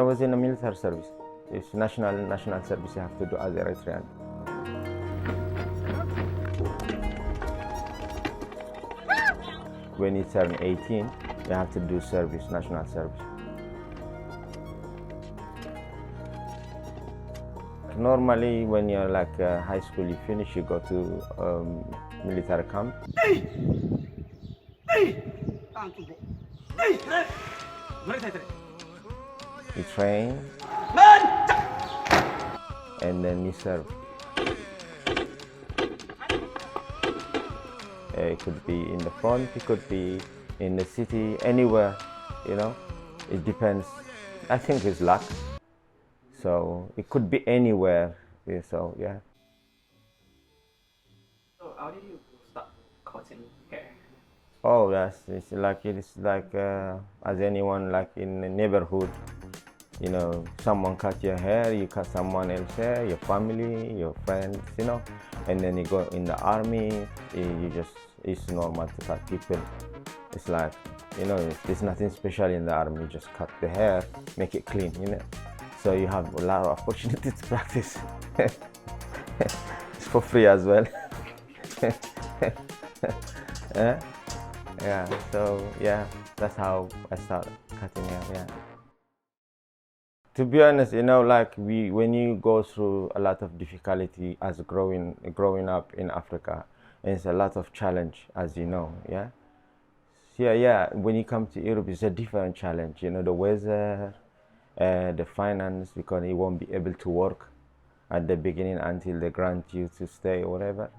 I was in a military service. It's national service you have to do as Eritrean. When you turn 18, you have to do service, national service. Normally, when you're like high school, you finish, you go to military camp. You train, and then you serve. It could be in the front, it could be in the city, anywhere, you know. It depends. I think it's luck. So it could be anywhere. Yeah, so yeah. So how did you start cutting hair? Oh, it's like as anyone like in the neighborhood. You know, someone cut your hair, you cut someone else's hair, your family, your friends, you know, and then you go in the army, it's normal to cut people. It's like, you know, there's nothing special in the army, you just cut the hair, make it clean, you know. So you have a lot of opportunities to practice. It's for free as well. Yeah, so yeah, that's how I started cutting hair, yeah. To be honest, you know, like when you go through a lot of difficulty as growing up in Africa, it's a lot of challenge, as you know, yeah. Yeah. When you come to Europe, it's a different challenge. You know, the weather, the finance, because you won't be able to work at the beginning until they grant you to stay or whatever.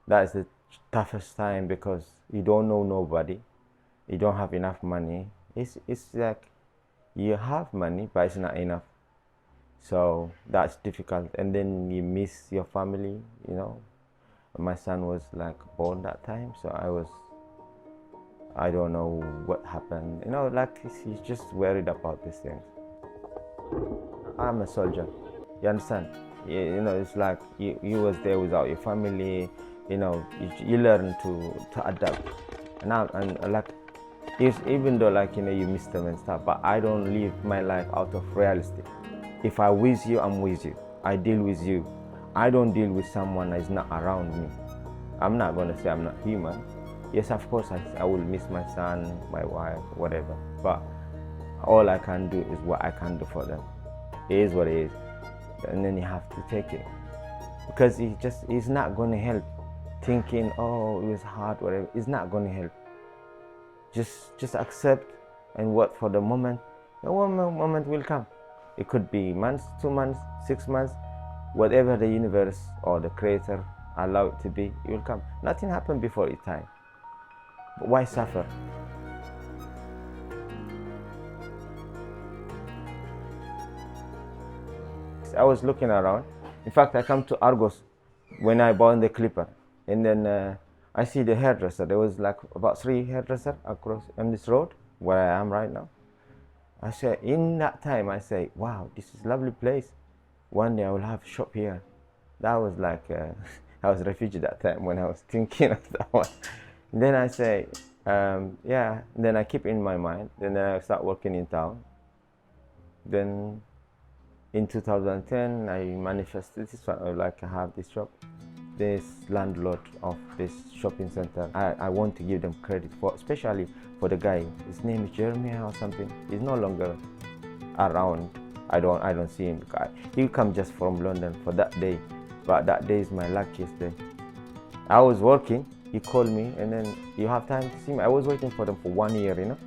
That is the toughest time because you don't know nobody, you don't have enough money. It's like you have money, but it's not enough. So that's difficult. And then you miss your family, you know. My son was like born that time, so I don't know what happened. You know, like he's just worried about these things. I'm a soldier, you understand? You know, it's like you was there without your family, you know, you learn to adapt. And like, even though like, you know, you miss them and stuff, but I don't live my life out of realistic. If I'm with you, I'm with you. I deal with you. I don't deal with someone that is not around me. I'm not going to say I'm not human. Yes, of course, I will miss my son, my wife, whatever. But all I can do is what I can do for them. It is what it is. And then you have to take it. Because it's not going to help. Thinking, oh, it was hard, whatever, it's not going to help. Just accept and wait for the moment. The moment will come. It could be months, 2 months, 6 months, whatever the universe or the creator allow it to be, it will come. Nothing happened before its time. But why suffer? I was looking around. In fact, I come to Argos when I bought the clipper, and then I see the hairdresser. There was like about 3 hairdressers across on this road where I am right now. I say, in that time, I say, wow, this is a lovely place. One day I will have a shop here. That was like, I was a refugee that time when I was thinking of that one. Then I say, yeah, then I keep in my mind. Then I start working in town. Then in 2010, I manifested this one, like I have this shop. This landlord of this shopping center, I want to give them credit for, especially for the guy. His name is Jeremiah or something. He's no longer around. I don't see him. He come just from London for that day, but that day is my luckiest day. I was working. He called me, and then, you have time to see me? I was waiting for them for 1 year, you know.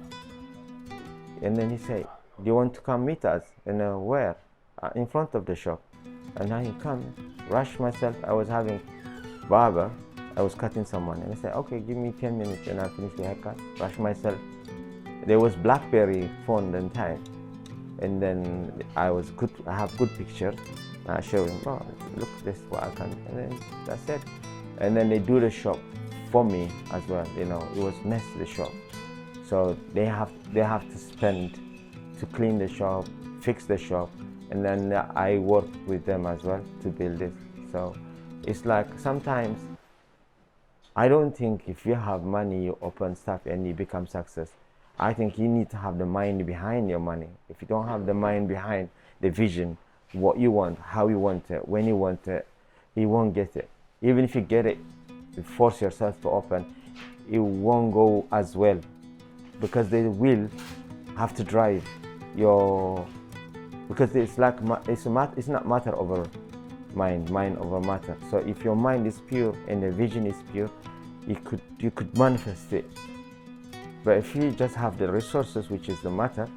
And then he said, do you want to come meet us? And where? In front of the shop. And I come, rush myself. I was having barber. I was cutting someone, and I said, okay, give me 10 minutes, and I finish the haircut. Rush myself. There was BlackBerry phone that time, and then I have good pictures. And I show him, oh, look, this is what I can, and then that's it. And then they do the shop for me as well. You know, it was messy, the shop, so they have to spend to clean the shop, fix the shop, and then I work with them as well to build it. So it's like sometimes I don't think if you have money, you open stuff and you become success. I think you need to have the mind behind your money. If you don't have the mind behind the vision, what you want, how you want it, when you want it, you won't get it. Even if you get it, you force yourself to open, it won't go as well, because they will have to drive your, because it's like it's not matter over mind over matter. So if your mind is pure and the vision is pure, you could manifest it. But if you just have the resources, which is the matter,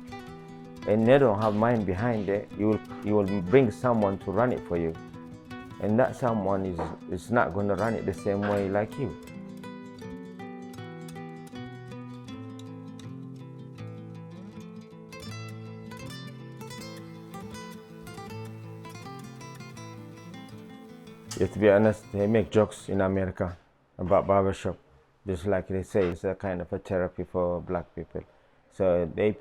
and they don't have mind behind it, you will bring someone to run it for you, and that someone is not going to run it the same way like you. Yeah, to be honest, they make jokes in America about barbershop. Just like they say, it's a kind of a therapy for black people. So they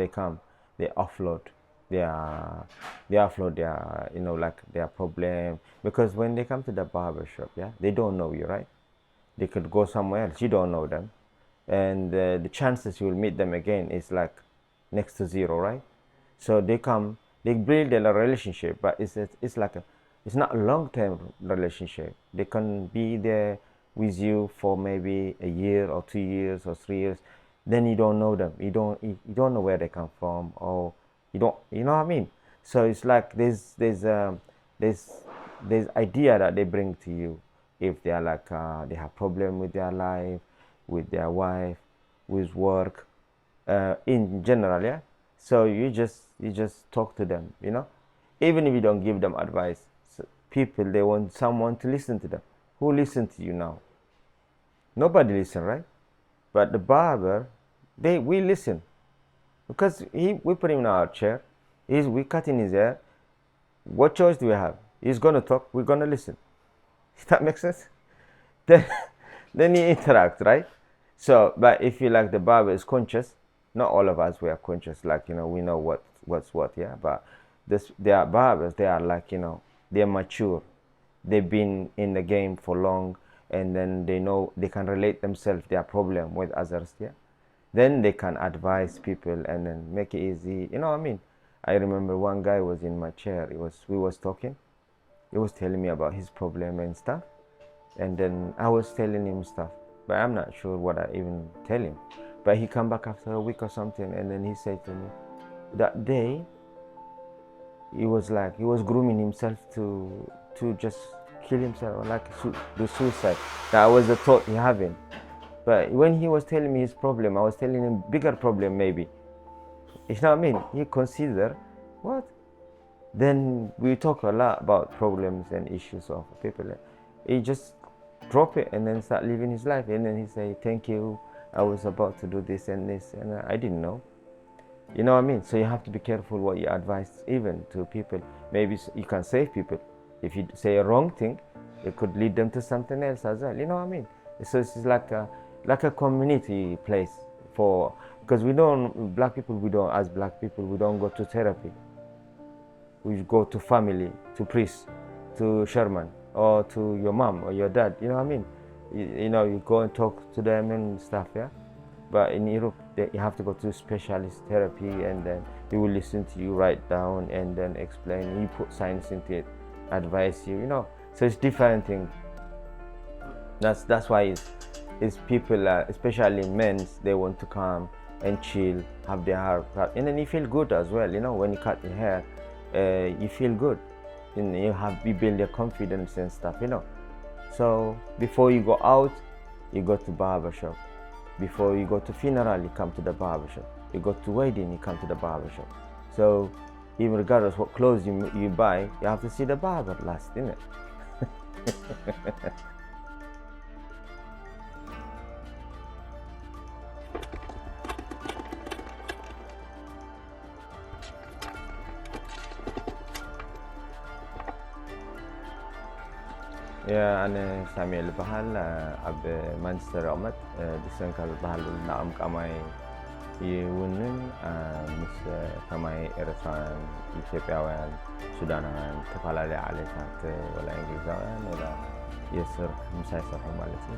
come, they offload their their problem, because when they come to the barbershop, yeah, they don't know you, right? They could go somewhere else, you don't know them, and the chances you will meet them again is like next to zero, right? So they come, they build a relationship, but it's not a long-term relationship. They can be there with you for maybe a year or 2 years or 3 years. Then you don't know them. You don't know where they come from, or you know what I mean. So it's like there's idea that they bring to you if they are like they have problem with their life, with their wife, with work, in general, yeah. So you just talk to them, even if you don't give them advice. So people, they want someone to listen to them. Who listen to you now? Nobody listen, right? But the barber, we listen, because we put him in our chair, we cutting his hair. What choice do we have? He's gonna talk, we're gonna listen. Does that make sense? Then you interact, right? So, but if you like, the barber is conscious. Not all of us, we are conscious, like, we know what's what, yeah. But they are barbers, they are like, they're mature. They've been in the game for long, and then they know they can relate themselves, their problem with others, yeah. Then they can advise people and then make it easy, you know what I mean? I remember one guy was in my chair, we was talking, he was telling me about his problem and stuff, and then I was telling him stuff, but I'm not sure what I even tell him. But he come back after a week or something, and then he said to me, that day, he was grooming himself to just kill himself, or like do suicide. That was the thought he having. But when he was telling me his problem, I was telling him bigger problem maybe. You know what I mean? He consider what? Then we talk a lot about problems and issues of people. He just drop it and then start living his life. And then he say, thank you, I was about to do this and this, and I didn't know. You know what I mean? So you have to be careful what you advise even to people. Maybe you can save people. If you say a wrong thing, it could lead them to something else as well. You know what I mean? So it's like a community place because black people, as black people, we don't go to therapy. We go to family, to priest, to Sherman, or to your mom or your dad. You know what I mean? You go and talk to them and stuff, yeah. But in Europe, you have to go to specialist therapy, and then he will listen to you, write down, and then explain. You put science into it, advise you, So it's different thing. That's why it's people, especially men, they want to come and chill, have their hair cut, and then you feel good as well. When you cut your hair, you feel good. You build your confidence and stuff. So before you go out, you go to barbershop. Before you go to funeral, you come to the barbershop. You go to wedding, you come to the barbershop. So even regardless what clothes you buy, you have to see the barber last, innit? أنا سامي البحال أب مانشستر أمت دسنك البحال نعم كماي يونن مس كماي إيرتران إثيوبياويان سودانيان تفعلالي على سات ولا إنجليزاويان ولا يسر مسايسر مالتي